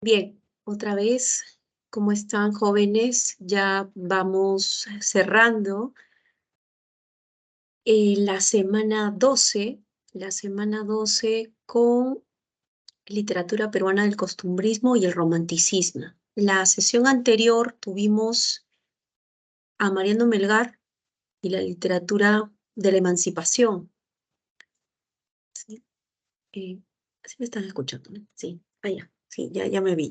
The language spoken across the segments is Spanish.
Bien, otra vez, ¿cómo están, jóvenes? Ya vamos cerrando la semana 12 con literatura peruana del costumbrismo y el romanticismo. La sesión anterior tuvimos a Mariano Melgar y la literatura de la emancipación. ¿Sí? Eh, ¿Sí me están escuchando, no? Sí, ya, sí, ya me vi.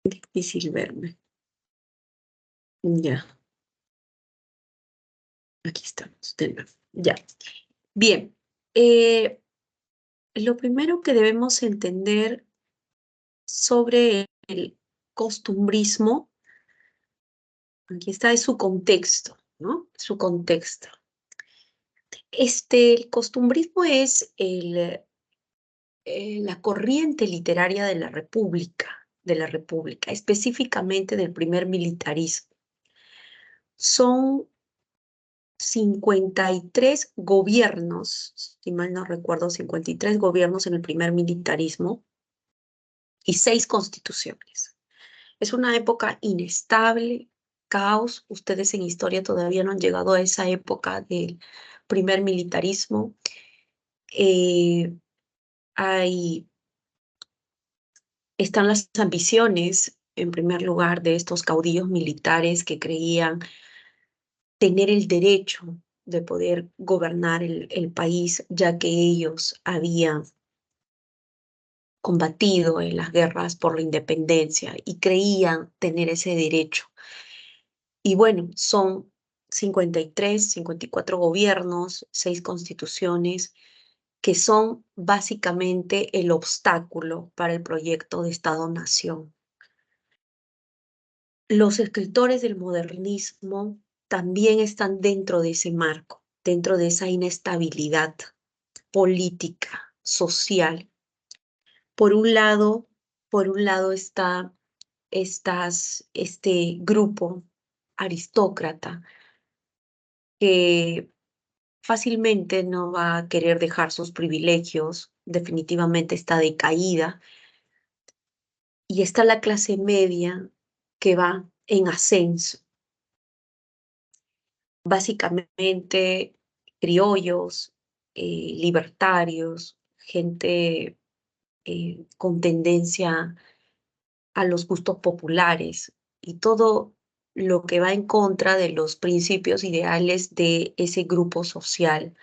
Difícil verme. Ya, aquí estamos, de nuevo. Ya. Bien, eh, lo primero que debemos entender sobre el costumbrismo, aquí está, es su contexto, ¿no? Su contexto. El costumbrismo es la corriente literaria de la República, específicamente del primer militarismo. Son 53 gobiernos, si mal no recuerdo, 53 gobiernos en el primer militarismo y 6 constituciones. Es una época inestable, caos. Ustedes en historia todavía no han llegado a esa época del primer militarismo. Eh, hay, están las ambiciones, en primer lugar, de estos caudillos militares que creían tener el derecho de poder gobernar el país, ya que ellos habían combatido en las guerras por la independencia y creían tener ese derecho. Y bueno, son 53, 54 gobiernos, 6 constituciones, que son básicamente el obstáculo para el proyecto de Estado-Nación. Los escritores del modernismo también están dentro de ese marco, dentro de esa inestabilidad política, social. Por un lado, por un lado está este grupo aristócrata que fácilmente no va a querer dejar sus privilegios, definitivamente está decaída, y está la clase media que va en ascenso, básicamente criollos, libertarios, gente con tendencia a los gustos populares y todo lo que va en contra de los principios ideales de ese grupo social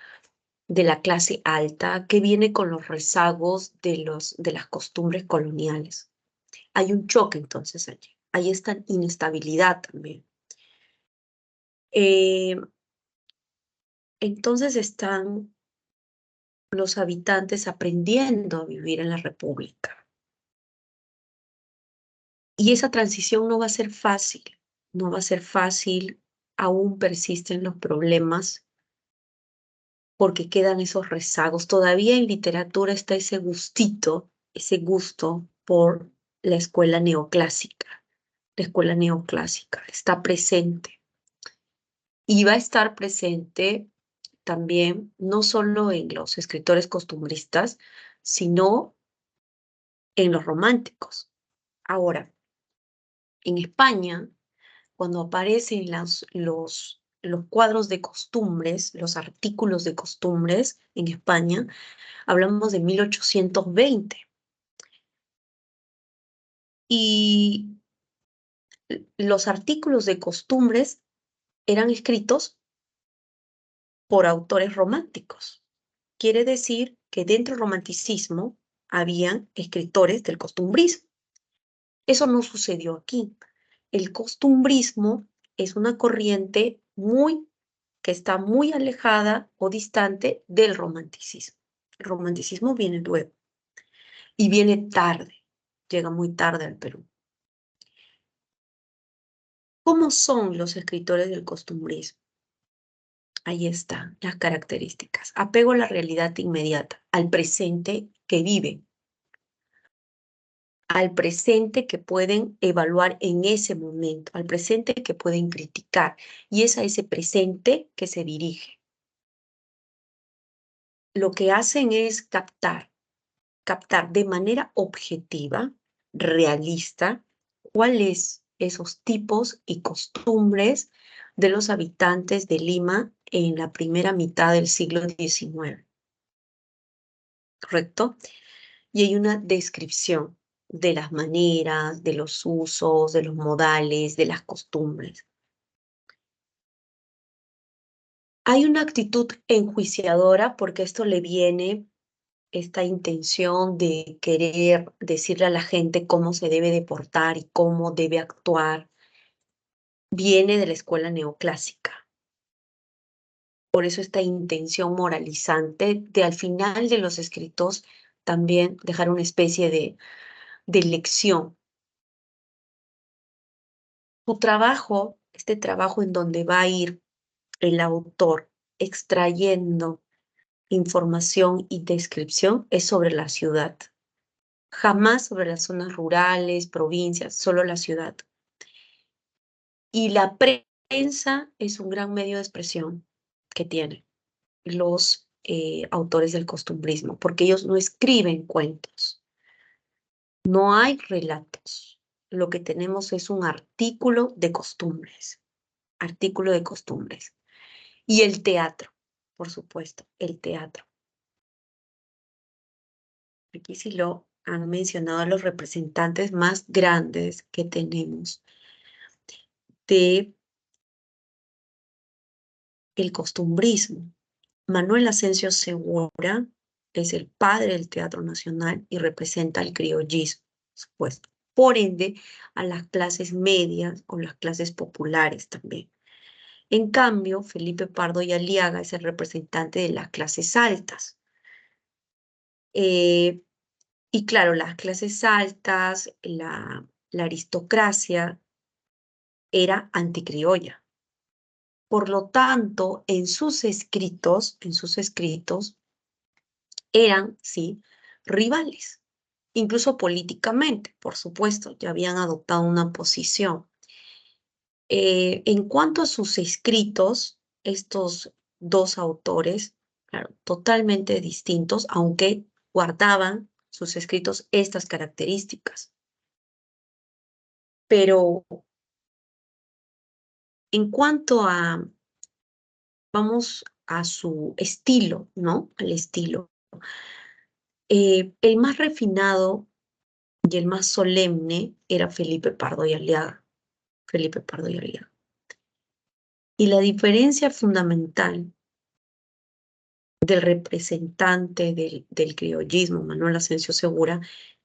de la clase alta que viene con los rezagos de las costumbres coloniales. Hay un choque entonces allí. Hay esta inestabilidad también. Eh, entonces están los habitantes aprendiendo a vivir en la República. Y esa transición no va a ser fácil, no va a ser fácil, aún persisten los problemas porque quedan esos rezagos. Todavía en literatura está ese gustito, ese gusto por la escuela neoclásica. La escuela neoclásica está presente y va a estar presente también no solo en los escritores costumbristas, sino en los románticos. Ahora, en España, cuando aparecen los cuadros de costumbres, los artículos de costumbres en España, hablamos de 1820. Y los artículos de costumbres eran escritos por autores románticos. Quiere decir que dentro del romanticismo habían escritores del costumbrismo. Eso no sucedió aquí. El costumbrismo es una corriente que está muy alejada o distante del romanticismo. El romanticismo viene luego y viene tarde, llega muy tarde al Perú. ¿Cómo son los escritores del costumbrismo? Ahí están las características. Apego a la realidad inmediata, al presente que viven, al presente que pueden evaluar en ese momento, al presente que pueden criticar. Y es a ese presente que se dirige. Lo que hacen es captar de manera objetiva realista cuáles esos tipos y costumbres de los habitantes de Lima en la primera mitad del siglo XIX, ¿correcto? Y hay una descripción de las maneras, de los usos, de los modales, de las costumbres. Hay una actitud enjuiciadora porque esto le viene esta intención de querer decirle a la gente cómo se debe de portar y cómo debe actuar, viene de la escuela neoclásica. Por eso esta intención moralizante de al final de los escritos también dejar una especie de lección. Tu trabajo, este trabajo en donde va a ir el autor extrayendo información y descripción es sobre la ciudad. Jamás sobre las zonas rurales, provincias, solo la ciudad. Y la prensa es un gran medio de expresión que tienen los autores del costumbrismo, porque ellos no escriben cuentos, no hay relatos. Lo que tenemos es un artículo de costumbres. Y el teatro, por supuesto, el teatro. Aquí sí lo han mencionado los representantes más grandes que tenemos de el costumbrismo. Manuel Asensio Segura es el padre del Teatro Nacional y representa al criollismo, por supuesto. Por ende, a las clases medias o las clases populares también. En cambio, Felipe Pardo y Aliaga es el representante de las clases altas. Eh, y claro, las clases altas, la aristocracia era anticriolla. Por lo tanto, en sus escritos, eran, sí, rivales, incluso políticamente, por supuesto, ya habían adoptado una posición. En cuanto a sus escritos, estos dos autores, claro, totalmente distintos, aunque guardaban sus escritos estas características. Pero en cuanto a, vamos a su estilo, ¿no? Al estilo. El más refinado y el más solemne era Felipe Pardo y Aliaga. Felipe Pardo y Aliaga. Y la diferencia fundamental del representante del criollismo, Manuel Asensio Segura,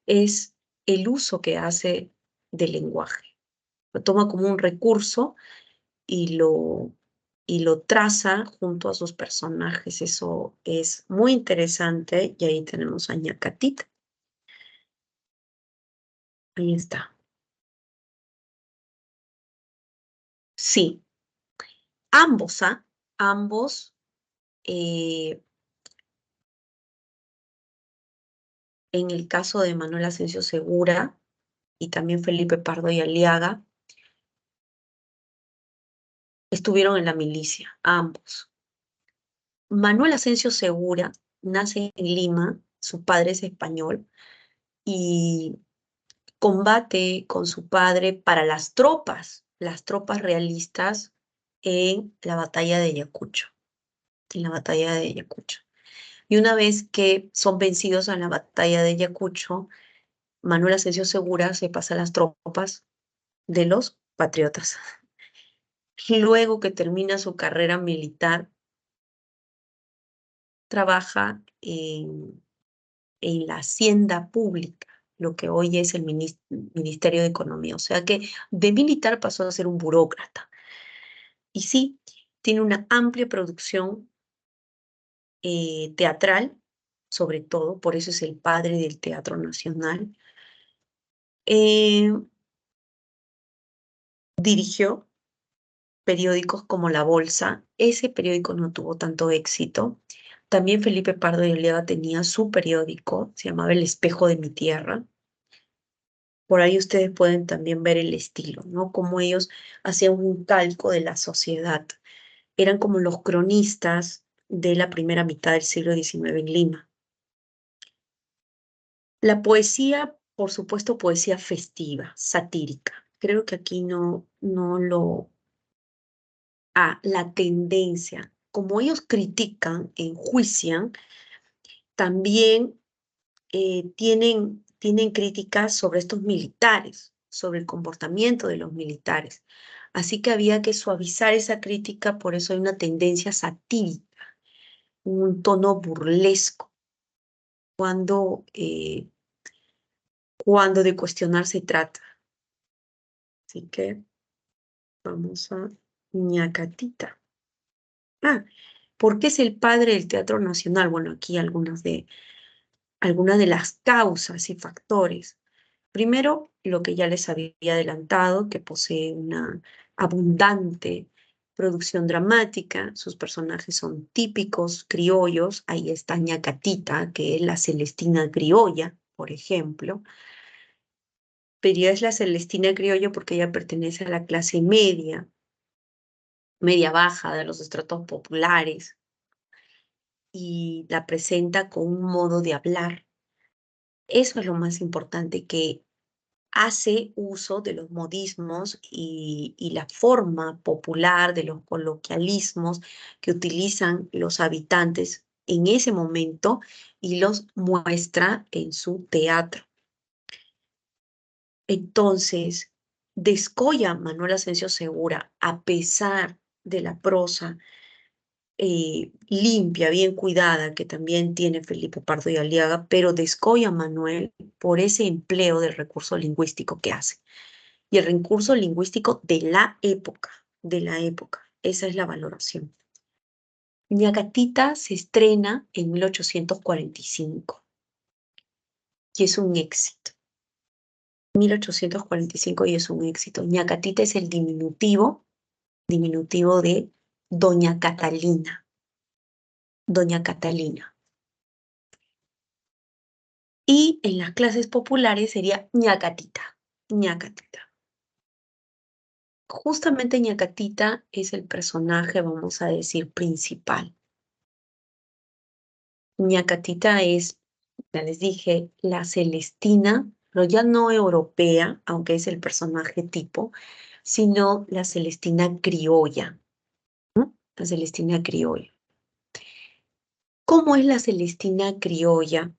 es el uso que hace del lenguaje. Lo toma como un recurso y lo traza junto a sus personajes. Eso es muy interesante y ahí tenemos a Ñacatita. Ahí está. Sí, ambos, ¿ah? Ambos, eh, en el caso de Manuel Asensio Segura y también Felipe Pardo y Aliaga, estuvieron en la milicia, ambos. Manuel Asensio Segura nace en Lima, su padre es español, y combate con su padre para las tropas realistas en la batalla de Ayacucho, en la batalla de Ayacucho. Y una vez que son vencidos en la batalla de Ayacucho, Manuel Asensio Segura se pasa a las tropas de los patriotas. Luego que termina su carrera militar, trabaja en la hacienda pública, lo que hoy es el Ministerio de Economía. O sea que de militar pasó a ser un burócrata. Y sí, tiene una amplia producción teatral, sobre todo, por eso es el padre del Teatro Nacional. Eh, Dirigió periódicos como La Bolsa. Ese periódico no tuvo tanto éxito. También Felipe Pardo y Aliaga tenía su periódico, se llamaba El Espejo de mi Tierra. Por ahí ustedes pueden también ver el estilo, ¿no? Cómo ellos hacían un calco de la sociedad. Eran como los cronistas de la primera mitad del siglo XIX en Lima. La poesía por supuesto, poesía festiva, satírica. Creo que aquí no lo... la tendencia. Como ellos critican, enjuician, también tienen críticas sobre estos militares, sobre el comportamiento de los militares. Así que había que suavizar esa crítica, por eso hay una tendencia satírica, un tono burlesco, cuando de cuestionar se trata. Así que vamos a Ñacatita. ¿Por qué es el padre del Teatro Nacional? Bueno, aquí algunas de las causas y factores. Primero, lo que ya les había adelantado, que posee una abundante producción dramática, sus personajes son típicos criollos, ahí está Ñacatita, que es la Celestina criolla, por ejemplo, pero ella es la Celestina criolla porque ella pertenece a la clase media, media baja, de los estratos populares, y la presenta con un modo de hablar. Eso es lo más importante, que hace uso de los modismos y la forma popular de los coloquialismos que utilizan los habitantes en ese momento y los muestra en su teatro. Entonces, descolla Manuel Asensio Segura, a pesar de la prosa limpia, bien cuidada, que también tiene Felipe Pardo y Aliaga, pero descolla Manuel por ese empleo del recurso lingüístico que hace. Y el recurso lingüístico de la época, de la época. Esa es la valoración. Ñacatita se estrena en 1845 y es un éxito. 1845 y es un éxito. Ñacatita es el diminutivo de Doña Catalina. Doña Catalina. Y en las clases populares sería Ñacatita. Ñacatita. Justamente Ñacatita es el personaje, vamos a decir, principal. Ñacatita es, ya les dije, la Celestina, pero ya no europea, aunque es el personaje tipo, sino la Celestina criolla, ¿no? La Celestina criolla. ¿Cómo es la Celestina criolla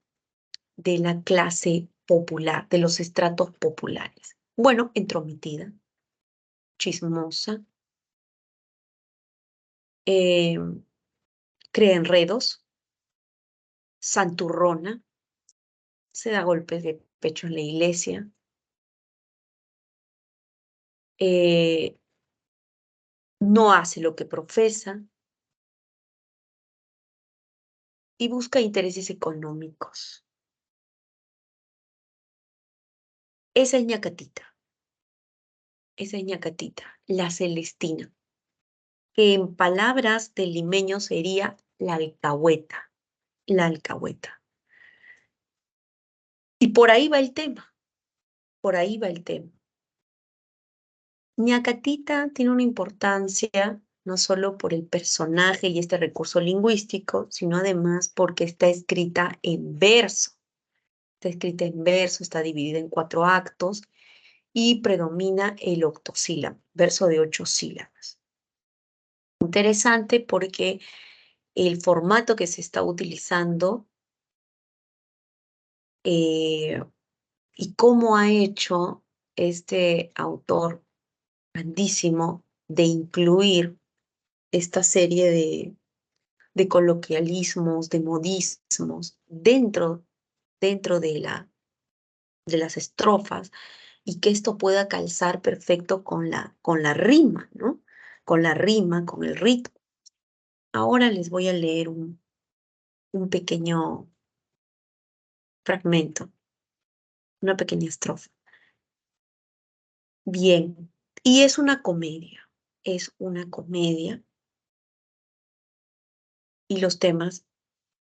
de la clase popular, de los estratos populares? Bueno, entrometida, chismosa, eh, crea enredos, santurrona, se da golpes de pecho en la iglesia, eh, no hace lo que profesa y busca intereses económicos. Esa es Ñacatita, la Celestina, que en palabras del limeño sería la alcahueta, la alcahueta. Y por ahí va el tema, por ahí va el tema. Ñacatita tiene una importancia no solo por el personaje y este recurso lingüístico, sino además porque está escrita en verso. Está escrita en verso, está dividida en 4 actos y predomina el octosílabo, verso de 8 sílabas. Interesante porque el formato que se está utilizando y cómo ha hecho este autor grandísimo de incluir esta serie de coloquialismos, de modismos dentro de las estrofas y que esto pueda calzar perfecto con la rima, ¿no? Con la rima, con el ritmo. Ahora les voy a leer un pequeño fragmento, una pequeña estrofa. Bien, y es una comedia y los temas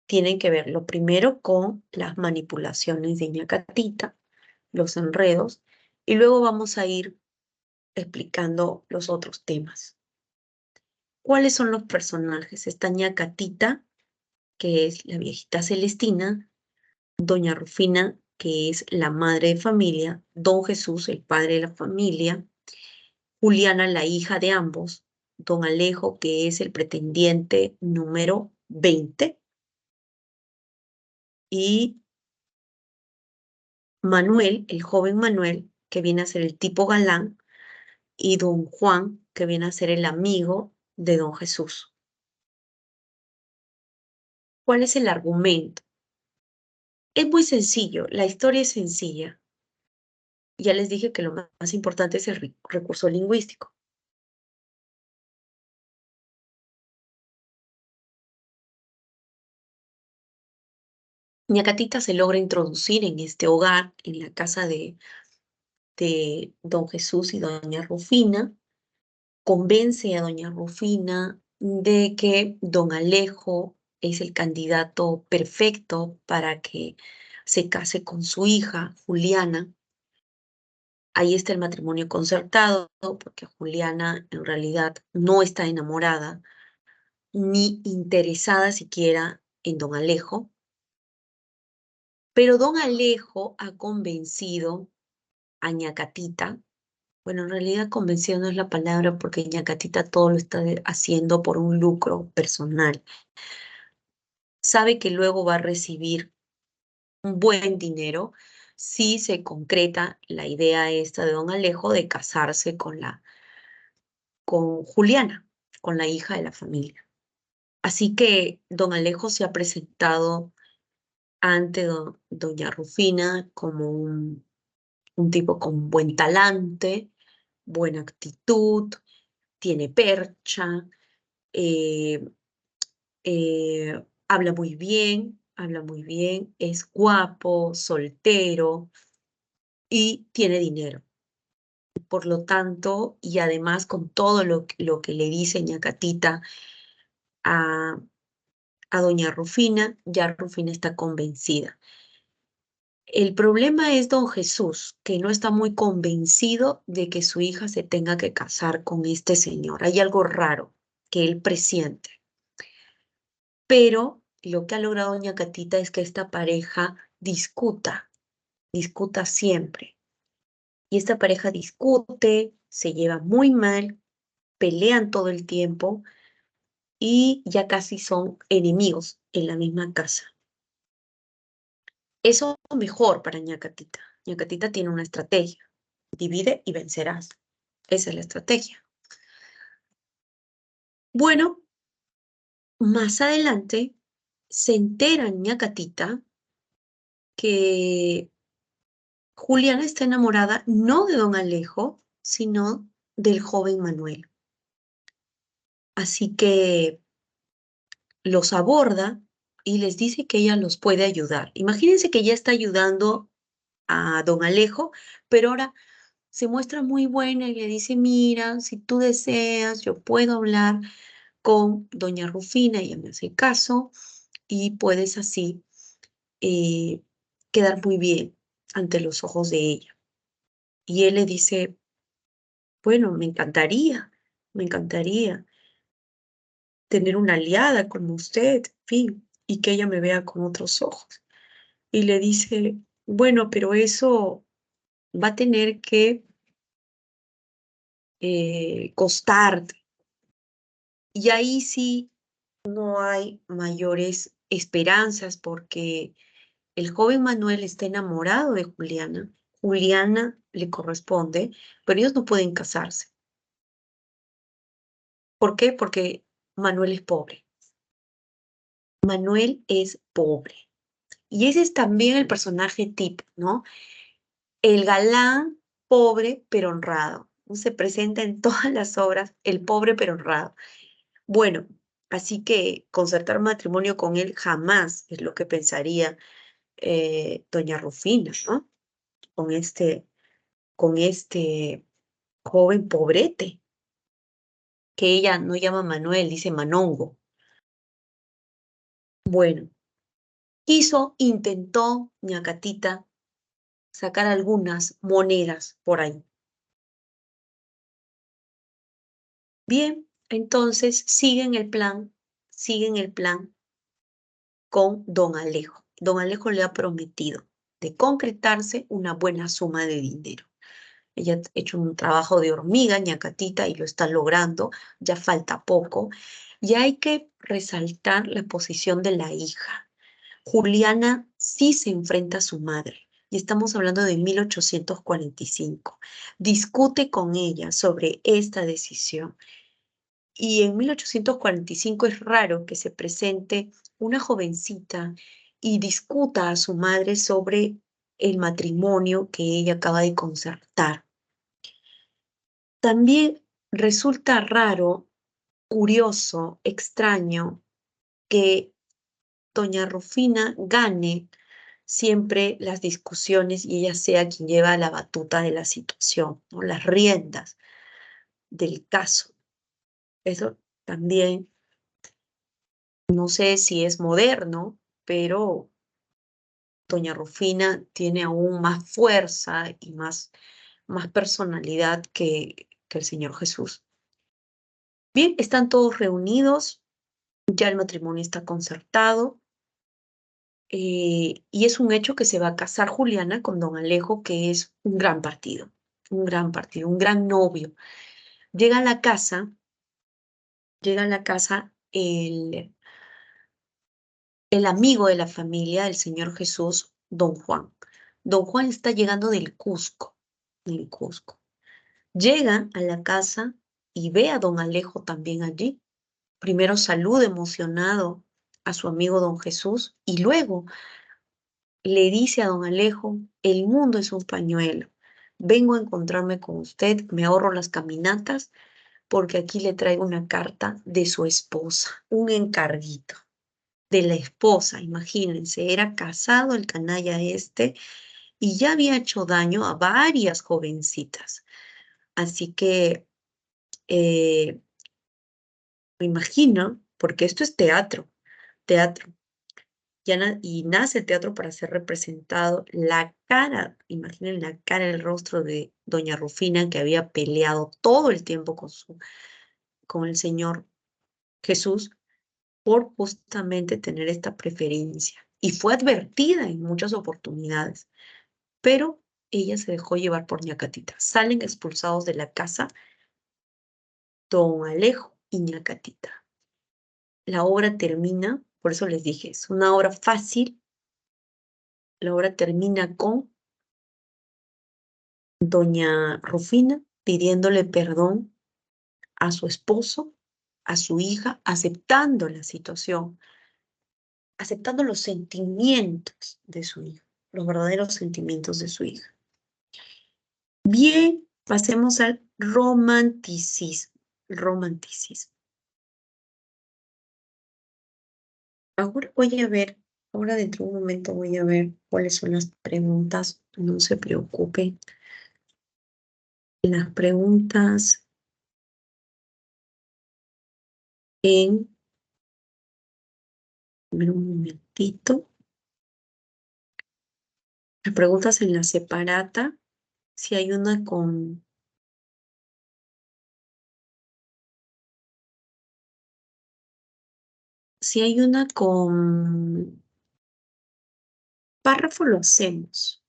tienen que ver, lo primero, con las manipulaciones de Ñacatita, los enredos, y luego vamos a ir explicando los otros temas. ¿Cuáles son los personajes? Está Ñacatita, que es la viejita Celestina, Doña Rufina, que es la madre de familia, don Jesús, el padre de la familia, Juliana, la hija de ambos, don Alejo, que es el pretendiente número 20, y Manuel, el joven Manuel, que viene a ser el tipo galán, y don Juan, que viene a ser el amigo de don Jesús. ¿Cuál es el argumento? Es muy sencillo, la historia es sencilla. Ya les dije que lo más importante es el recurso lingüístico. Ñacatita se logra introducir en este hogar, en la casa de don Jesús y doña Rufina, convence a doña Rufina de que don Alejo es el candidato perfecto para que se case con su hija, Juliana. Ahí está el matrimonio concertado, porque Juliana en realidad no está enamorada ni interesada siquiera en don Alejo, pero don Alejo ha convencido a Ñacatita. Bueno, en realidad convencido no es la palabra porque Ñacatita todo lo está haciendo por un lucro personal. Sabe que luego va a recibir un buen dinero si se concreta la idea esta de don Alejo de casarse con Juliana, con la hija de la familia. Así que don Alejo se ha presentado ante doña Rufina como un tipo con buen talante, buena actitud, tiene percha, eh, habla muy bien, es guapo, soltero y tiene dinero. Por lo tanto, y además con todo lo que le dice Ñacatita a, a doña Rufina, ya Rufina está convencida. El problema es don Jesús, que no está muy convencido de que su hija se tenga que casar con este señor. Hay algo raro que él presiente. Pero lo que ha logrado doña Catita es que esta pareja discuta siempre. Y esta pareja discute, se lleva muy mal, pelean todo el tiempo y ya casi son enemigos en la misma casa. Eso es mejor para Ñacatita. Ñacatita tiene una estrategia. Divide y vencerás. Esa es la estrategia. Bueno, más adelante se entera Ñacatita que Juliana está enamorada no de don Alejo, sino del joven Manuel. Así que los aborda y les dice que ella los puede ayudar. Imagínense que ella está ayudando a don Alejo, pero ahora se muestra muy buena y le dice, mira, si tú deseas, yo puedo hablar con doña Rufina, ella me hace caso y puedes así eh, quedar muy bien ante los ojos de ella. Y él le dice, bueno, me encantaría tener una aliada como usted, en fin, y que ella me vea con otros ojos. Y le dice, bueno, pero eso va a tener que costarte. Y ahí sí no hay mayores esperanzas porque el joven Manuel está enamorado de Juliana. Juliana le corresponde, pero ellos no pueden casarse. ¿Por qué? Porque Manuel es pobre. Manuel es pobre. Y ese es también el personaje tipo, ¿no? El galán pobre pero honrado. Se presenta en todas las obras el pobre pero honrado. Bueno, así que concertar matrimonio con él jamás es lo que pensaría doña Rufina, ¿no? Con con este joven pobrete, que ella no llama Manuel, dice Manongo. Bueno, intentó Ñacatita sacar algunas monedas por ahí. Bien, entonces siguen el plan con don Alejo. Don Alejo le ha prometido. de concretarse una buena suma de dinero. Ella ha hecho un trabajo de hormiga, ñacatita, y lo está logrando, ya falta poco. Y hay que resaltar la posición de la hija. Juliana sí se enfrenta a su madre, y estamos hablando de 1845. Discute con ella sobre esta decisión. Y en 1845 es raro que se presente una jovencita y discuta a su madre sobre el matrimonio que ella acaba de concertar. También resulta raro, curioso, extraño que doña Rufina gane siempre las discusiones y ella sea quien lleva la batuta de la situación, ¿no? Las riendas del caso. Eso también, no sé si es moderno, pero doña Rufina tiene aún más fuerza y más personalidad que el Señor Jesús. Bien, están todos reunidos, ya el matrimonio está concertado, y es un hecho que se va a casar Juliana con don Alejo, que es un gran partido, un gran novio. Llega a la casa, llega a la casa el amigo de la familia del Señor Jesús, don Juan. Don Juan está llegando del Cusco. Llega a la casa y ve a don Alejo también allí. Primero saluda emocionado a su amigo don Jesús y luego le dice a don Alejo: el mundo es un pañuelo. Vengo a encontrarme con usted, me ahorro las caminatas porque aquí le traigo una carta de su esposa, un encarguito de la esposa. Imagínense, era casado el canalla este y ya había hecho daño a varias jovencitas. Así que eh, me imagino, porque esto es teatro. Y nace el teatro para ser representado. La cara, imaginen la cara, el rostro de doña Rufina, que había peleado todo el tiempo con el Señor Jesús por justamente tener esta preferencia. Y fue advertida en muchas oportunidades, pero ella se dejó llevar por ñacatita. Salen expulsados de la casa don Alejo y ñacatita. La obra termina, por eso les dije, es una obra fácil. La obra termina con doña Rufina pidiéndole perdón a su esposo, a su hija, aceptando la situación, aceptando los sentimientos de su hija, los verdaderos sentimientos de su hija. Bien, pasemos al romanticismo. Romanticismo. Ahora voy a ver, ahora dentro de un momento voy a ver cuáles son las preguntas. No se preocupen. Las preguntas en, a ver un momentito. Las preguntas en la separata, si hay una con, si hay una con párrafo, lo hacemos.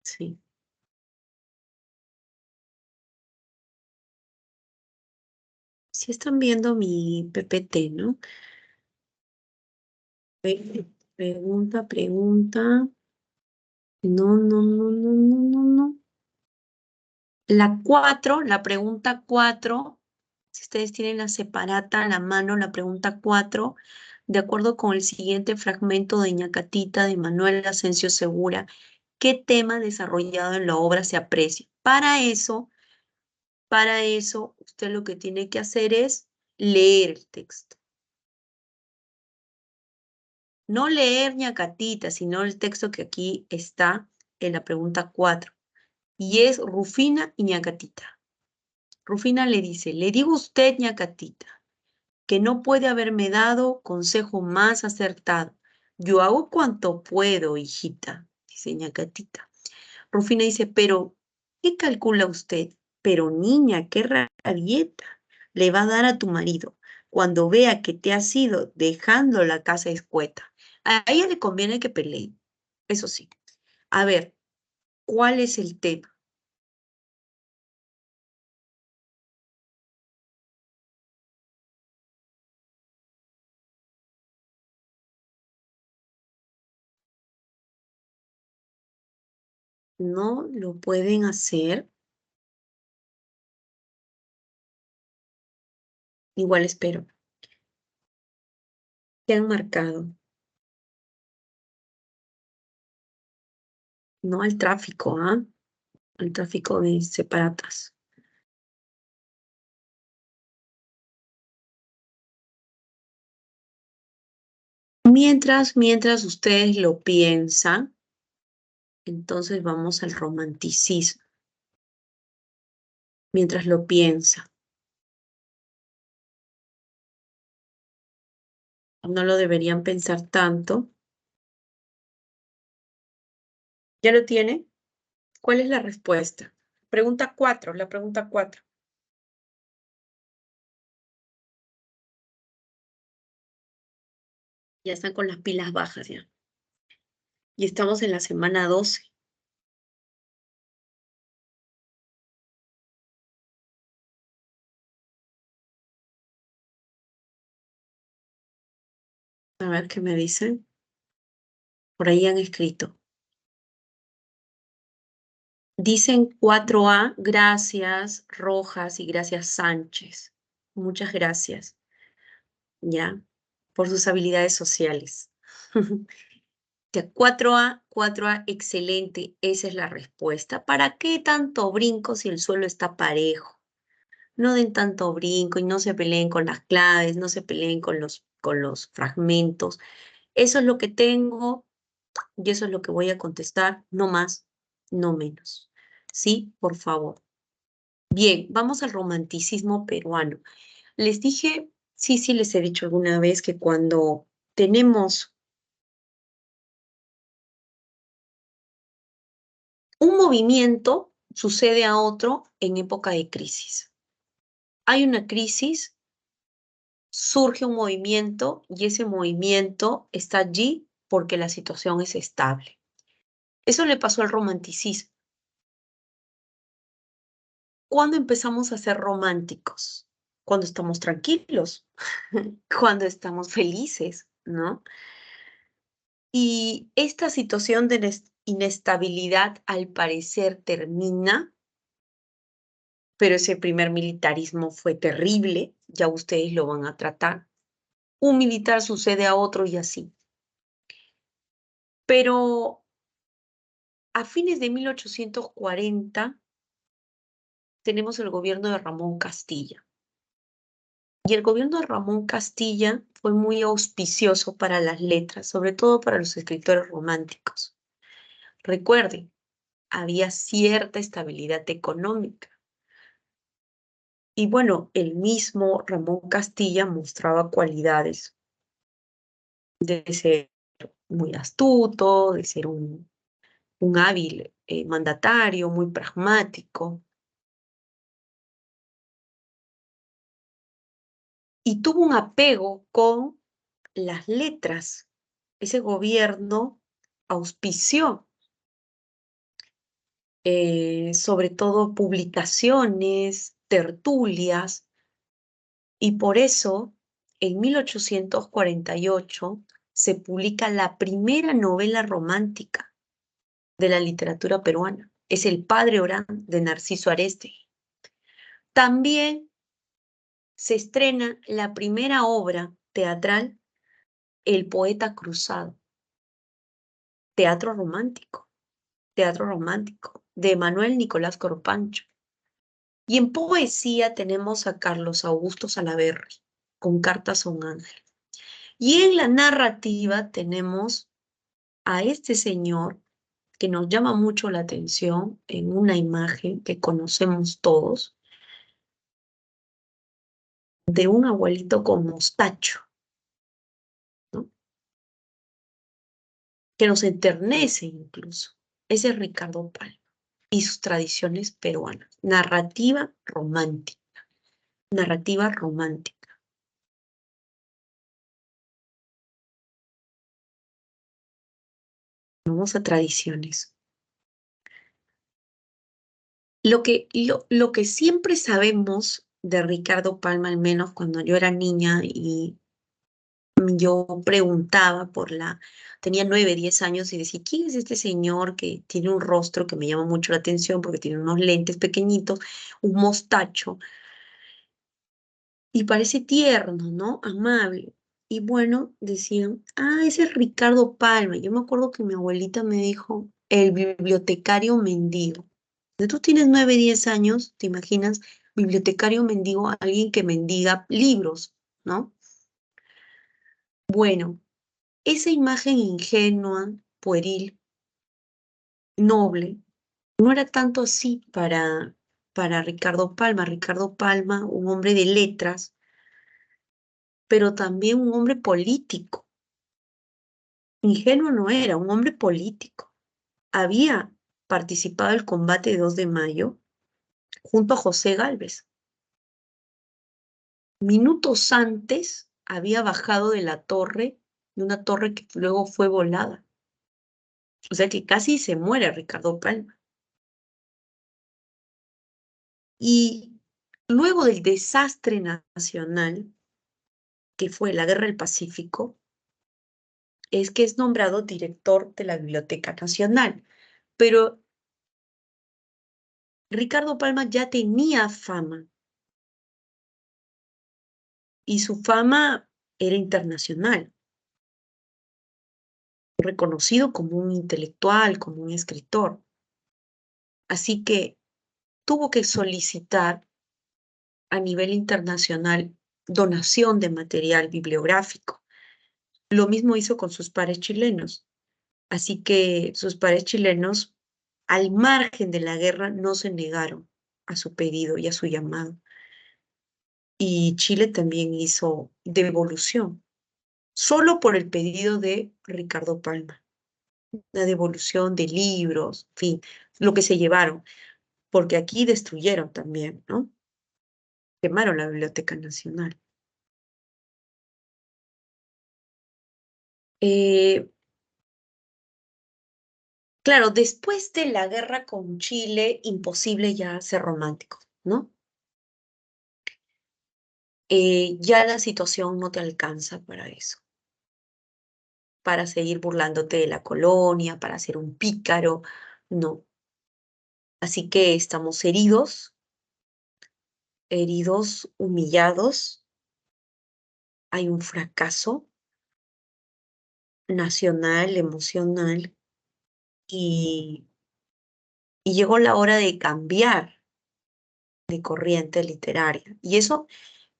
Sí. Si están viendo mi PPT, ¿no? Pregunta. No, no, no, no, no, no, no. La 4, la pregunta 4. Si ustedes tienen la separata a la mano, la pregunta 4, de acuerdo con el siguiente fragmento de ñacatita de Manuel Asensio Segura, ¿qué tema desarrollado en la obra se aprecia? Para eso, usted lo que tiene que hacer es leer el texto. No leer ñacatita, sino el texto que aquí está en la pregunta 4. Y es Rufina y ñacatita. Rufina le dice: le digo a usted, ñacatita, que no puede haberme dado consejo más acertado. Yo hago cuanto puedo, hijita, dice ñacatita. Rufina dice: pero, ¿qué calcula usted? Pero niña, qué rabieta le va a dar a tu marido cuando vea que te has ido dejando la casa escueta. A ella le conviene que peleen, eso sí. A ver, ¿cuál es el tema? No lo pueden hacer. Igual espero. ¿Qué han marcado? No al tráfico, ¿ah? Al tráfico de separatas. Mientras ustedes lo piensan, entonces vamos al romanticismo. Mientras lo piensa. No lo deberían pensar tanto. ¿Ya lo tiene? ¿Cuál es la respuesta? Pregunta 4, la pregunta 4. Ya están con las pilas bajas ya. Y estamos en la semana 12. A ver qué me dicen. Por ahí han escrito. Dicen 4A, gracias Rojas y gracias Sánchez. Muchas gracias, ya, por sus habilidades sociales. Ya, 4A, excelente, esa es la respuesta. ¿Para qué tanto brinco si el suelo está parejo? No den tanto brinco y no se peleen con las claves, no se peleen con los fragmentos. Eso es lo que tengo y eso es lo que voy a contestar, no más, no menos. Sí, por favor. Bien, vamos al romanticismo peruano. Les dije, sí, les he dicho alguna vez que cuando tenemos un movimiento, sucede a otro en época de crisis. Hay una crisis, surge un movimiento y ese movimiento está allí porque la situación es estable. Eso le pasó al romanticismo. ¿Cuándo empezamos a ser románticos? Cuando estamos tranquilos, cuando estamos felices, ¿no? Y esta situación de inestabilidad al parecer termina, pero ese primer militarismo fue terrible, ya ustedes lo van a tratar. Un militar sucede a otro y así. Pero a fines de 1840 tenemos el gobierno de Ramón Castilla. Y el gobierno de Ramón Castilla fue muy auspicioso para las letras, sobre todo para los escritores románticos. Recuerden, había cierta estabilidad económica. Y bueno, el mismo Ramón Castilla mostraba cualidades de ser muy astuto, de ser un hábil mandatario, muy pragmático. Y tuvo un apego con las letras. Ese gobierno auspició sobre todo publicaciones, tertulias, y por eso en 1848 se publica la primera novela romántica de la literatura peruana. Es El Padre Orán de Narciso Arestegui. También se estrena la primera obra teatral, El Poeta Cruzado, teatro romántico, de Manuel Nicolás Corpancho. Y en poesía tenemos a Carlos Augusto Salaverry, con Cartas a un ángel. Y en la narrativa tenemos a este señor que nos llama mucho la atención en una imagen que conocemos todos, de un abuelito con mostacho, ¿no? Que nos enternece incluso. Ese es Ricardo Palma y sus tradiciones peruanas. Narrativa romántica. Vamos a tradiciones. Lo que siempre sabemos de Ricardo Palma, al menos cuando yo era niña y yo preguntaba tenía 9, 10 años y decía, ¿quién es este señor que tiene un rostro que me llama mucho la atención porque tiene unos lentes pequeñitos, un mostacho y parece tierno, ¿no? Amable. Y bueno, decían, ese es Ricardo Palma. Yo me acuerdo que mi abuelita me dijo, el bibliotecario mendigo. Tú tienes 9, 10 años, ¿te imaginas? Bibliotecario mendigo, alguien que mendiga libros, ¿no? Bueno, esa imagen ingenua, pueril, noble, no era tanto así para Ricardo Palma. Ricardo Palma, un hombre de letras, pero también un hombre político. Ingenuo no era, un hombre político. Había participado en el combate de 2 de mayo junto a José Gálvez. Minutos antes había bajado de una torre que luego fue volada. O sea que casi se muere Ricardo Palma. Y luego del desastre nacional, que fue la Guerra del Pacífico, es que es nombrado director de la Biblioteca Nacional. Pero Ricardo Palma ya tenía fama y su fama era internacional, reconocido como un intelectual, como un escritor. Así que tuvo que solicitar a nivel internacional donación de material bibliográfico. Lo mismo hizo con sus pares chilenos. Así que sus pares chilenos, al margen de la guerra, no se negaron a su pedido y a su llamado. Y Chile también hizo devolución, solo por el pedido de Ricardo Palma, la devolución de libros, en fin, lo que se llevaron, porque aquí destruyeron también, ¿no? Quemaron la Biblioteca Nacional. Eh, claro, después de la guerra con Chile, imposible ya ser romántico, ¿no? Ya la situación no te alcanza para eso, para seguir burlándote de la colonia, para ser un pícaro, no. Así que estamos heridos, humillados, hay un fracaso nacional, emocional, y, y llegó la hora de cambiar de corriente literaria.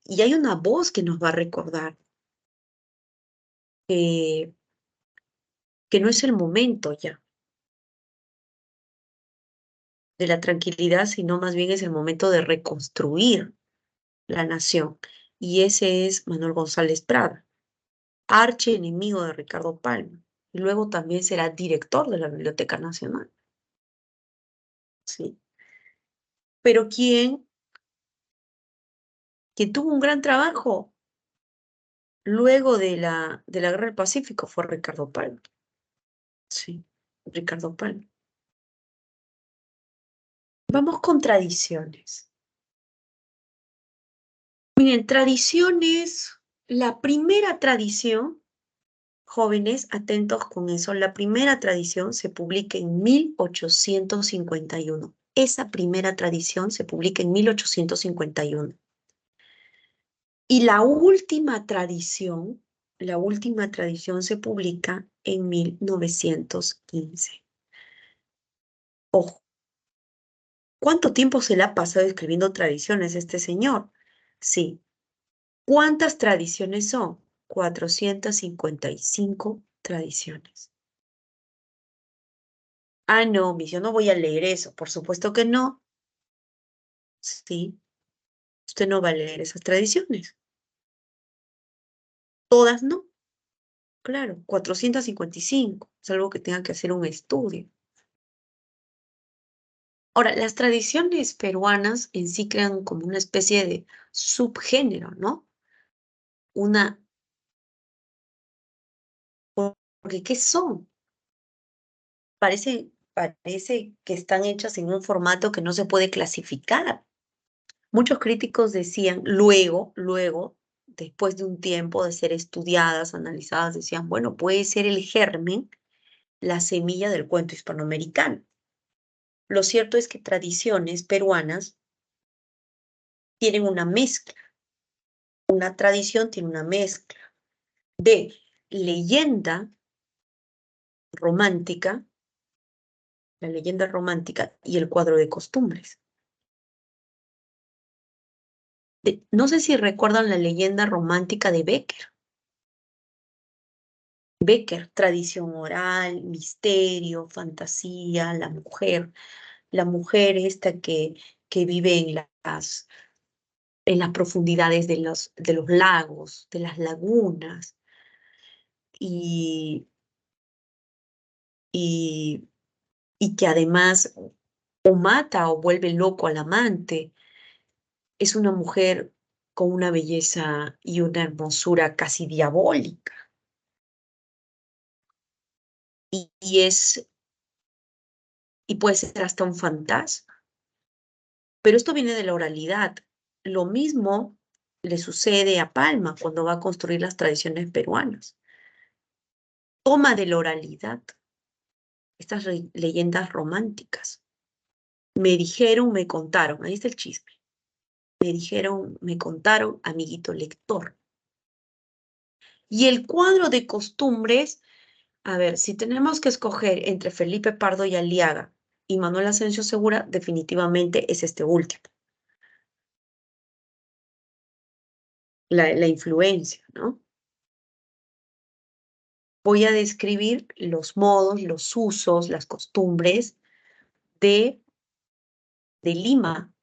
Y hay una voz que nos va a recordar que, que no es el momento ya de la tranquilidad, sino más bien es el momento de reconstruir la nación. Y ese es Manuel González Prada, archienemigo de Ricardo Palma. Y luego también será director de la Biblioteca Nacional. ¿Sí? Pero quien tuvo un gran trabajo luego de la Guerra del Pacífico fue Ricardo Palma. Sí, Ricardo Palma. Vamos con tradiciones. Miren, tradiciones, la primera tradición, jóvenes, atentos con eso, la primera tradición se publica en 1851. Esa primera tradición se publica en 1851. Y la última tradición se publica en 1915. Ojo, ¿cuánto tiempo se le ha pasado escribiendo tradiciones a este señor? Sí. ¿Cuántas tradiciones son? 455 tradiciones. No, yo no voy a leer eso. Por supuesto que no. Sí, usted no va a leer esas tradiciones. Todas no. Claro, 455. Es algo que tenga que hacer un estudio. Ahora, las tradiciones peruanas en sí crean como una especie de subgénero, ¿no? Una, porque ¿qué son? parece que están hechas en un formato que no se puede clasificar. Muchos críticos decían, luego, después de un tiempo de ser estudiadas, analizadas, decían, bueno, puede ser el germen, la semilla del cuento hispanoamericano. Lo cierto es que tradiciones peruanas tienen una mezcla. Una tradición tiene una mezcla de leyenda romántica, la leyenda romántica y el cuadro de costumbres. No sé si recuerdan la leyenda romántica de Becker. Becker, tradición oral, misterio, fantasía, la mujer esta que vive en las profundidades de los lagos, de las lagunas, y, y, y que además o mata o vuelve loco al amante. Es una mujer con una belleza y una hermosura casi diabólica. Y y puede ser hasta un fantasma. Pero esto viene de la oralidad. Lo mismo le sucede a Palma cuando va a construir las tradiciones peruanas. Toma de la oralidad estas leyendas románticas. Me dijeron, me contaron, ahí está el chisme. Me dijeron, me contaron, amiguito lector. Y el cuadro de costumbres, a ver, si tenemos que escoger entre Felipe Pardo y Aliaga y Manuel Asensio Segura, definitivamente es este último. La influencia, ¿no? Voy a describir los modos, los usos, las costumbres de, de Lima,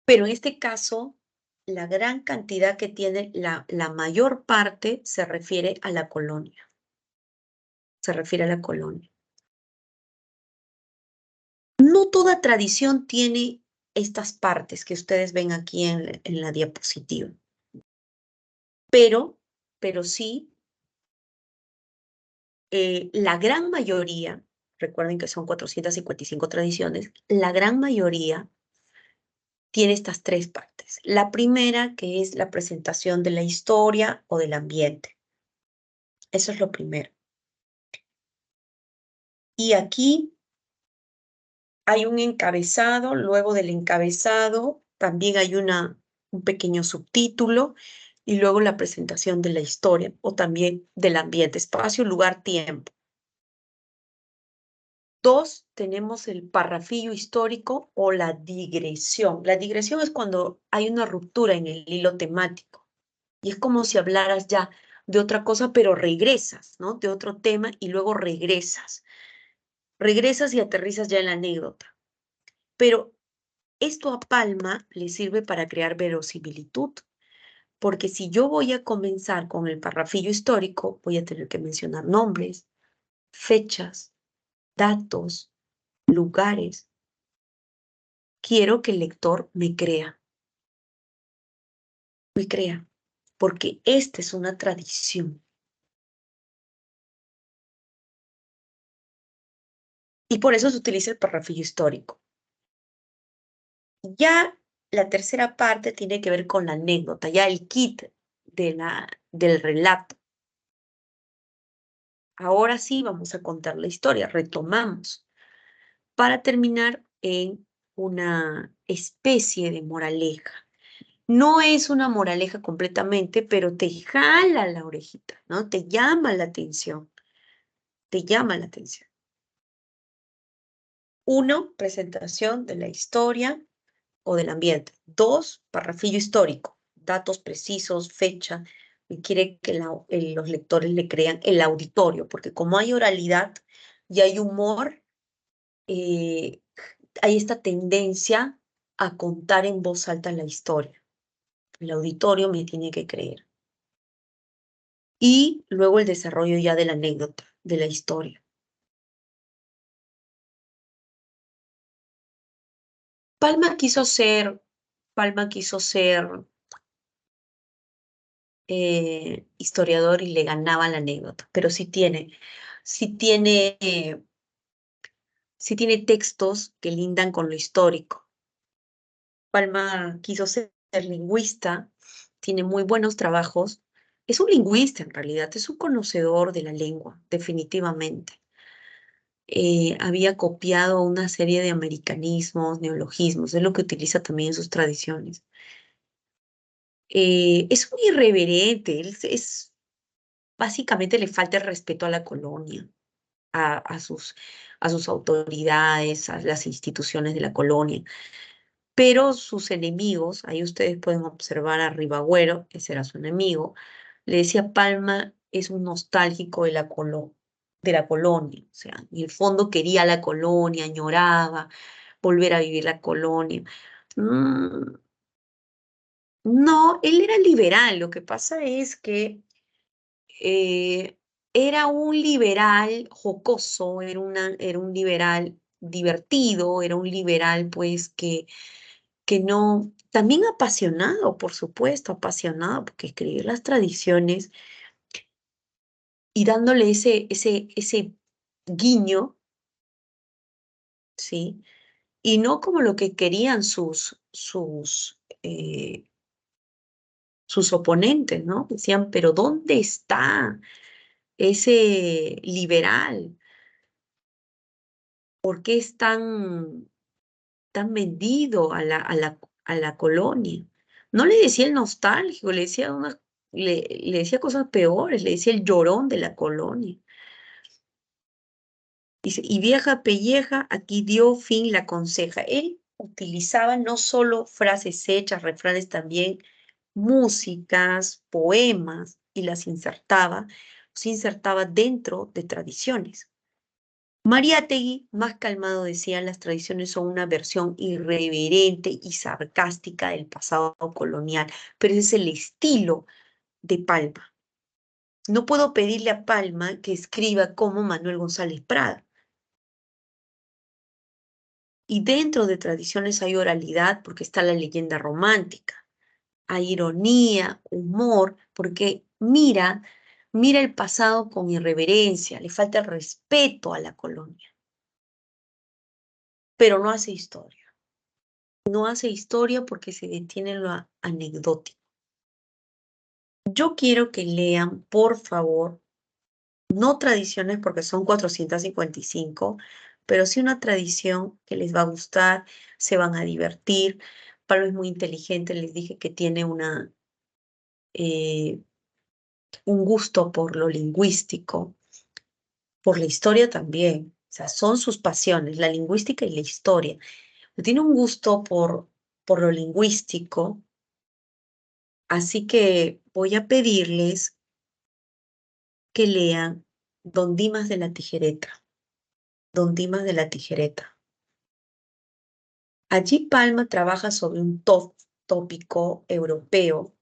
pero en este caso, la gran cantidad que tiene, la mayor parte se refiere a la colonia, se refiere a la colonia. No toda tradición tiene estas partes que ustedes ven aquí en la diapositiva, pero sí, la gran mayoría, recuerden que son 455 tradiciones, la gran mayoría tiene estas tres partes. La primera, que es la presentación de la historia o del ambiente. Eso es lo primero. Y aquí hay un encabezado, luego del encabezado también hay un pequeño subtítulo y luego la presentación de la historia o también del ambiente, espacio, lugar, tiempo. Dos, tenemos el parrafillo histórico o la digresión. La digresión es cuando hay una ruptura en el hilo temático. Y es como si hablaras ya de otra cosa, pero regresas, ¿no? De otro tema y luego regresas. Regresas y aterrizas ya en la anécdota. Pero esto a Palma le sirve para crear verosimilitud, porque si yo voy a comenzar con el parrafillo histórico, voy a tener que mencionar nombres, fechas, datos, lugares. Quiero que el lector me crea, porque esta es una tradición. Y por eso se utiliza el parrafillo histórico. Ya la tercera parte tiene que ver con la anécdota, ya el kit del relato. Ahora sí vamos a contar la historia, retomamos, para terminar en una especie de moraleja. No es una moraleja completamente, pero te jala la orejita, ¿no? Te llama la atención, te llama la atención. Uno, presentación de la historia o del ambiente. Dos, parrafillo histórico, datos precisos, fecha, y quiere que los lectores le crean el auditorio, porque como hay oralidad y hay humor, eh, hay esta tendencia a contar en voz alta la historia. El auditorio me tiene que creer. Y luego el desarrollo ya de la anécdota, de la historia. Palma quiso ser, Palma quiso ser historiador y le ganaba la anécdota, pero sí tiene sí tiene textos que lindan con lo histórico. Palma quiso ser lingüista, tiene muy buenos trabajos. Es un lingüista en realidad, es un conocedor de la lengua, definitivamente. Había copiado una serie de americanismos, neologismos, es lo que utiliza también en sus tradiciones. Es un irreverente, básicamente le falta el respeto a la colonia, a, a sus, a sus autoridades, a las instituciones de la colonia. Pero sus enemigos, ahí ustedes pueden observar a Ribagüero, ese era su enemigo, le decía Palma es un nostálgico de la colonia, o sea, en el fondo quería la colonia, añoraba volver a vivir la colonia. Mm, no, él era liberal, lo que pasa es que eh, era un liberal jocoso, era un liberal divertido, era un liberal pues que no, también apasionado, por supuesto, apasionado, porque escribir las tradiciones y dándole ese guiño, ¿sí? Y no como lo que querían sus oponentes, ¿no? Decían, pero ¿dónde está ese liberal? ¿Por qué es tan vendido a la colonia? No le decía el nostálgico, le decía cosas peores, le decía el llorón de la colonia. Dice, y vieja pelleja, aquí dio fin la conseja. Él utilizaba no solo frases hechas, refranes también, músicas, poemas, y se insertaba dentro de tradiciones. Mariátegui, más calmado, decía, las tradiciones son una versión irreverente y sarcástica del pasado colonial, pero ese es el estilo de Palma. No puedo pedirle a Palma que escriba como Manuel González Prada. Y dentro de tradiciones hay oralidad porque está la leyenda romántica, hay ironía, humor, porque mira el pasado con irreverencia, le falta el respeto a la colonia, pero no hace historia. No hace historia porque se detiene en lo anecdótico. Yo quiero que lean, por favor, no tradiciones porque son 455, pero sí una tradición que les va a gustar, se van a divertir. Pablo es muy inteligente, les dije que tiene eh, un gusto por lo lingüístico, por la historia también. O sea, son sus pasiones, la lingüística y la historia. Tiene un gusto por lo lingüístico, así que voy a pedirles que lean Don Dimas de la Tijereta. Don Dimas de la Tijereta. Allí Palma trabaja sobre un tópico europeo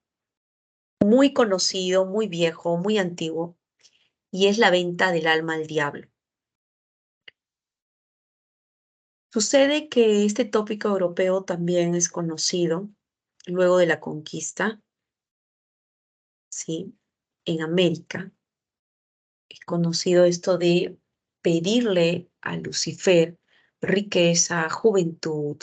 muy conocido, muy viejo, muy antiguo, y es la venta del alma al diablo. Sucede que este tópico europeo también es conocido luego de la conquista, ¿sí? En América. Es conocido esto de pedirle a Lucifer riqueza, juventud,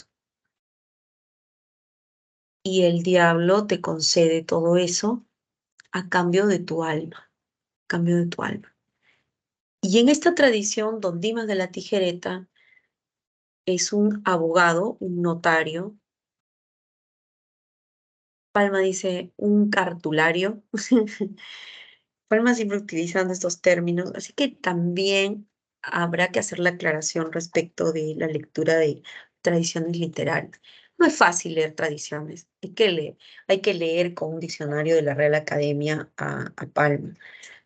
y el diablo te concede todo eso a cambio de tu alma, a cambio de tu alma. Y en esta tradición, Don Dimas de la Tijereta es un abogado, un notario. Palma dice un cartulario. Palma siempre utilizando estos términos, así que también habrá que hacer la aclaración respecto de la lectura de tradiciones literarias. No es fácil leer tradiciones, hay que leer con un diccionario de la Real Academia a Palma.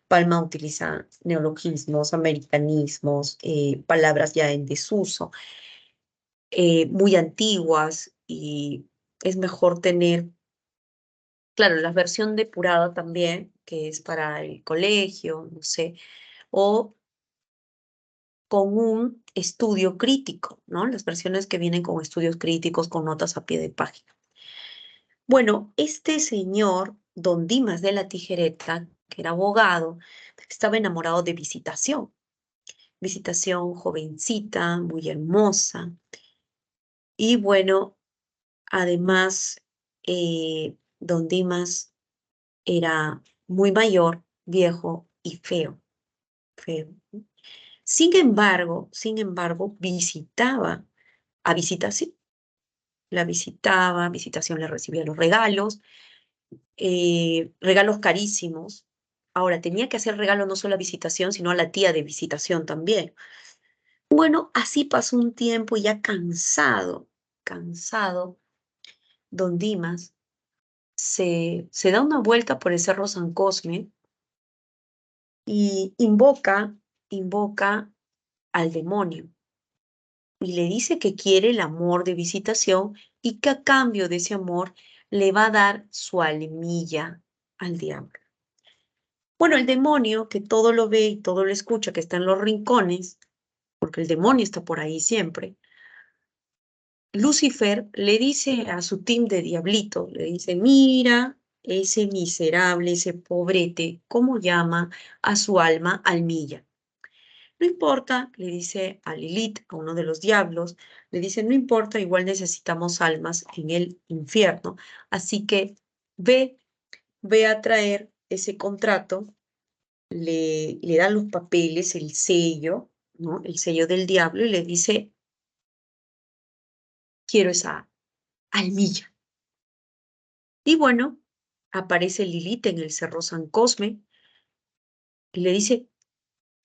Palma utiliza neologismos, americanismos, palabras ya en desuso, muy antiguas, y es mejor tener, claro, la versión depurada también, que es para el colegio, no sé, o con un estudio crítico, ¿no? Las versiones que vienen con estudios críticos, con notas a pie de página. Bueno, este señor, don Dimas de la Tijereta, que era abogado, estaba enamorado de Visitación. Visitación jovencita, muy hermosa. Y bueno, además, don Dimas era muy mayor, viejo y feo, feo. Sin embargo, visitaba a Visitación. La visitaba, Visitación le recibía los regalos, regalos carísimos. Ahora, tenía que hacer regalo no solo a Visitación, sino a la tía de Visitación también. Bueno, así pasó un tiempo y ya cansado, don Dimas se da una vuelta por el Cerro San Cosme y invoca al demonio y le dice que quiere el amor de Visitación y que a cambio de ese amor le va a dar su almilla al diablo. Bueno, el demonio que todo lo ve y todo lo escucha, que está en los rincones, porque el demonio está por ahí siempre, Lucifer le dice a su team de diablito, le dice, mira ese miserable, ese pobrete, ¿cómo llama a su alma almilla? No importa, le dice a Lilith, a uno de los diablos, le dice, no importa, igual necesitamos almas en el infierno, así que ve, ve a traer ese contrato, le da los papeles, el sello, ¿no? El sello del diablo y le dice, quiero esa almilla. Y bueno, aparece Lilith en el Cerro San Cosme y le dice,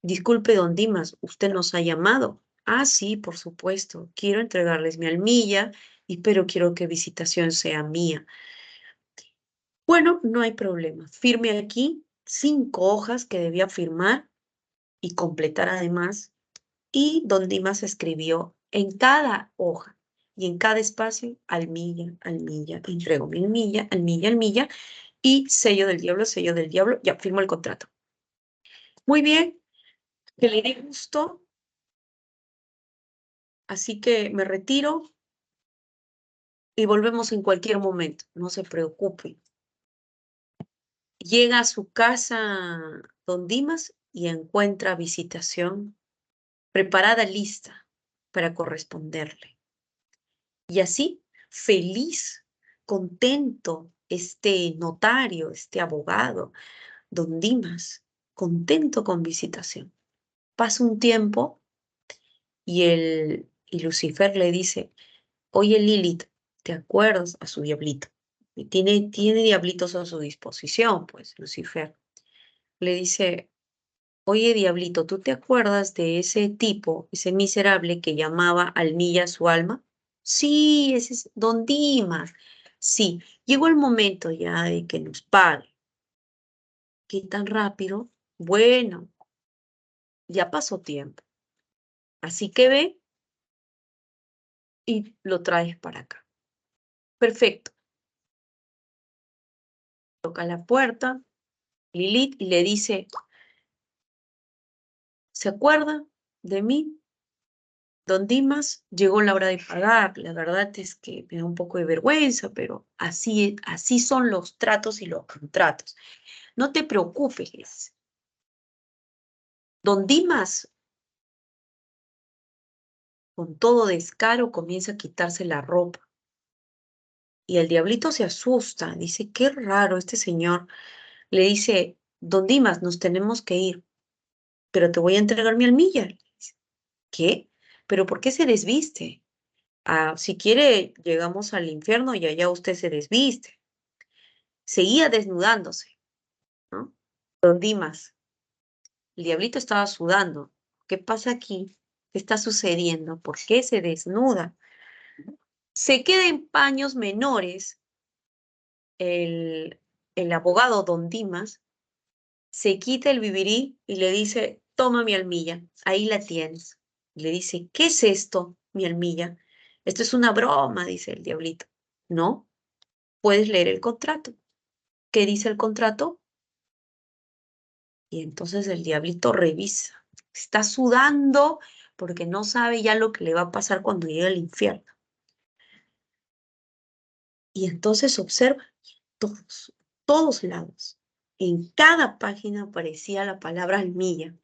disculpe, don Dimas, usted nos ha llamado. Ah, sí, por supuesto, quiero entregarles mi almilla, pero quiero que Visitación sea mía. Bueno, no hay problema. Firme aquí 5 hojas que debía firmar y completar además. Y don Dimas escribió en cada hoja y en cada espacio, almilla, almilla, entrego mi almilla, almilla, almilla, y sello del diablo, ya firmo el contrato. Muy bien, que le dé gusto, así que me retiro y volvemos en cualquier momento, no se preocupe. Llega a su casa don Dimas y encuentra Visitación preparada, lista para corresponderle. Y así, feliz, contento, este notario, este abogado, don Dimas, contento con Visitación. Pasa un tiempo y Lucifer le dice, oye Lilith, ¿te acuerdas a su diablito? Y tiene diablitos a su disposición, pues Lucifer. Le dice, oye diablito, ¿tú te acuerdas de ese tipo, ese miserable que llamaba almilla a su alma? Sí, ese es don Dimas. Sí, llegó el momento ya de que nos pague. ¿Qué tan rápido? Bueno, ya pasó tiempo. Así que ve y lo traes para acá. Perfecto. Toca la puerta, Lilith, y le dice, ¿se acuerda de mí? Don Dimas, llegó la hora de pagar. La verdad es que me da un poco de vergüenza, pero así son los tratos y los contratos. No te preocupes. Don Dimas, con todo descaro, comienza a quitarse la ropa. Y el diablito se asusta, dice, qué raro este señor. Le dice, Don Dimas, nos tenemos que ir, pero te voy a entregar mi almilla. ¿Qué? ¿Pero por qué se desviste? Ah, si quiere, llegamos al infierno y allá usted se desviste. Seguía desnudándose, ¿no? Don Dimas, el diablito estaba sudando. ¿Qué pasa aquí? ¿Qué está sucediendo? ¿Por qué se desnuda? Se queda en paños menores el, el abogado Don Dimas, se quita el vivirí y le dice, toma mi almilla, ahí la tienes. Y le dice, ¿qué es esto, mi almilla? Esto es una broma, dice el diablito. No, puedes leer el contrato. ¿Qué dice el contrato? Y entonces el diablito revisa. Está sudando porque no sabe ya lo que le va a pasar cuando llegue al infierno. Y entonces observa todos lados. En cada página aparecía la palabra almilla.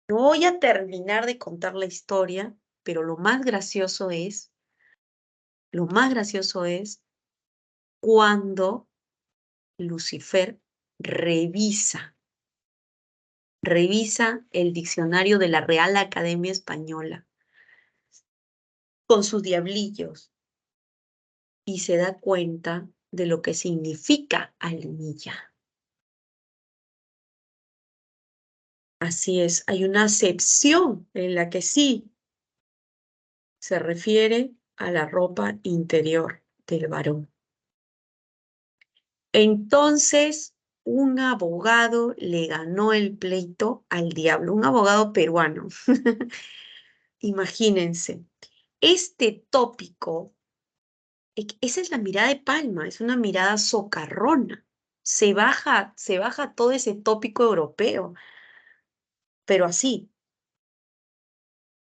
No voy a terminar de contar la historia, pero lo más gracioso es cuando Lucifer revisa, revisa el diccionario de la Real Academia Española con sus diablillos y se da cuenta de lo que significa alinilla. Así es, hay una acepción en la que sí se refiere a la ropa interior del varón. Entonces, un abogado le ganó el pleito al diablo, un abogado peruano. Imagínense, este tópico, esa es la mirada de Palma, es una mirada socarrona. Se baja todo ese tópico europeo, pero así,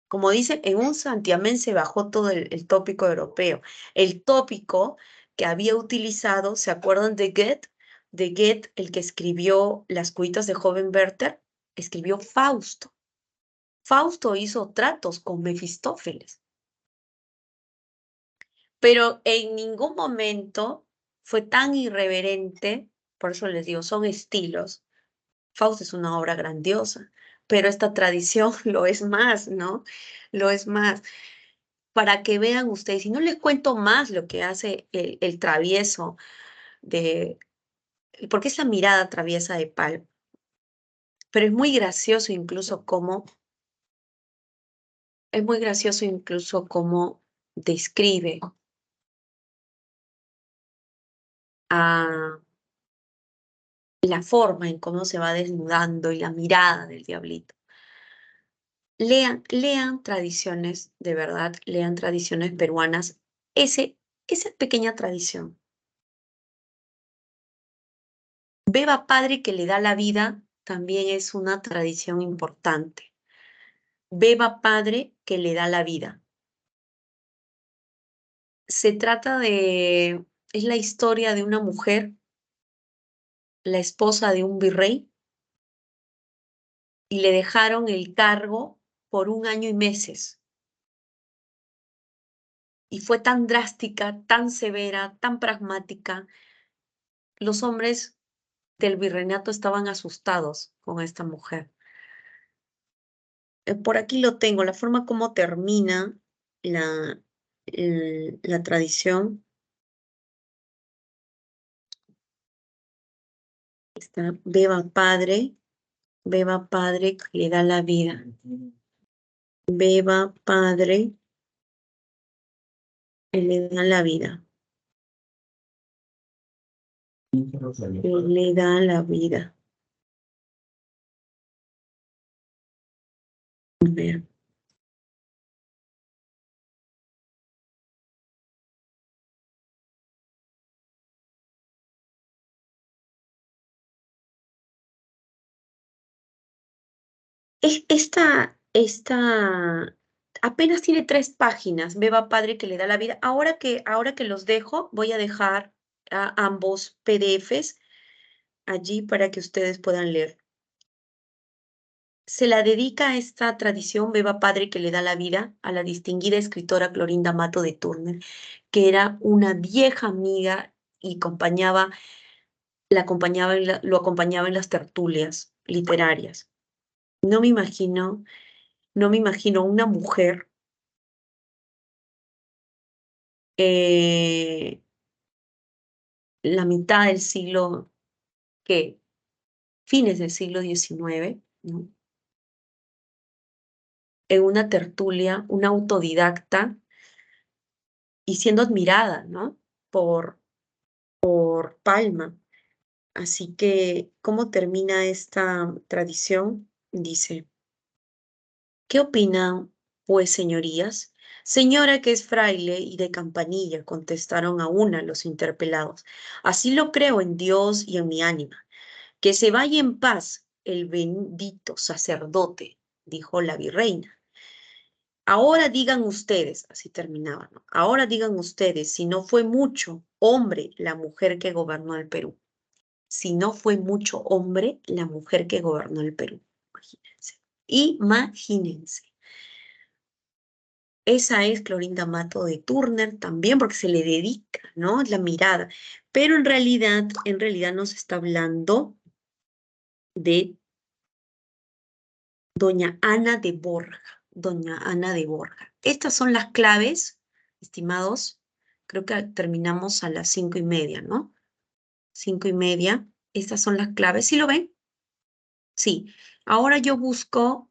como dice, en un santiamén se bajó todo el tópico europeo. El tópico que había utilizado, ¿se acuerdan de Goethe? De Goethe, el que escribió Las cuitas de joven Werther, escribió Fausto. Fausto hizo tratos con Mefistófeles, pero en ningún momento fue tan irreverente, por eso les digo, son estilos. Fausto es una obra grandiosa, pero esta tradición lo es más, ¿no? Lo es más. Para que vean ustedes, y no les cuento más lo que hace el travieso de, porque es la mirada traviesa de Pal, pero es muy gracioso incluso cómo describe a la forma en cómo se va desnudando y la mirada del diablito. Lean tradiciones, de verdad, lean tradiciones peruanas, esa pequeña tradición. Beba Padre que le da la vida también es una tradición importante. Beba Padre que le da la vida. Se trata es la historia de una mujer, la esposa de un virrey, y le dejaron el cargo por 1 año y meses. Y fue tan drástica, tan severa, tan pragmática. Los hombres del virreinato estaban asustados con esta mujer. Por aquí lo tengo, la forma como termina la, la tradición. Está, beba Padre que le da la vida. Beba Padre que le da la vida. Que le da la vida. A ver. Esta apenas tiene 3 páginas. Beba Padre que le da la vida. Ahora que los dejo, voy a dejar ambos PDFs allí para que ustedes puedan leer. Se la dedica a esta tradición Beba Padre que le da la vida a la distinguida escritora Clorinda Mato de Turner, que era una vieja amiga y lo acompañaba en las tertulias literarias. No me imagino, no me imagino una mujer la mitad del siglo, que fines del siglo XIX, ¿no? En una tertulia, una autodidacta y siendo admirada, ¿no? Por Palma. Así que, ¿cómo termina esta tradición? Dice, ¿qué opinan, pues, señorías? Señora que es fraile y de campanilla, contestaron a una los interpelados. Así lo creo en Dios y en mi ánima. Que se vaya en paz el bendito sacerdote, dijo la virreina. Ahora digan ustedes, así terminaba, ¿no? Ahora digan ustedes si no fue mucho hombre la mujer que gobernó el Perú. Si no fue mucho hombre la mujer que gobernó el Perú. Imagínense. Imagínense. Esa es Clorinda Mato de Turner también, porque se le dedica, ¿no? La mirada. Pero en realidad nos está hablando de doña Ana de Borja. Doña Ana de Borja. Estas son las claves, estimados. Creo que terminamos a las 5:30, ¿no? 5:30. Estas son las claves. ¿Sí lo ven? Sí. Ahora yo busco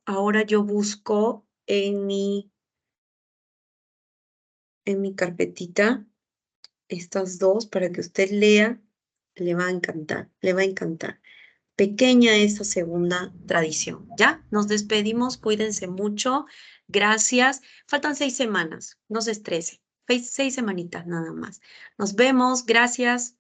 en mi carpetita estas dos para que usted lea. Le va a encantar, le va a encantar. Pequeña esta segunda tradición. ¿Ya? Nos despedimos, cuídense mucho. Gracias. Faltan 6 semanas, no se estrese. 6 semanitas nada más. Nos vemos, gracias.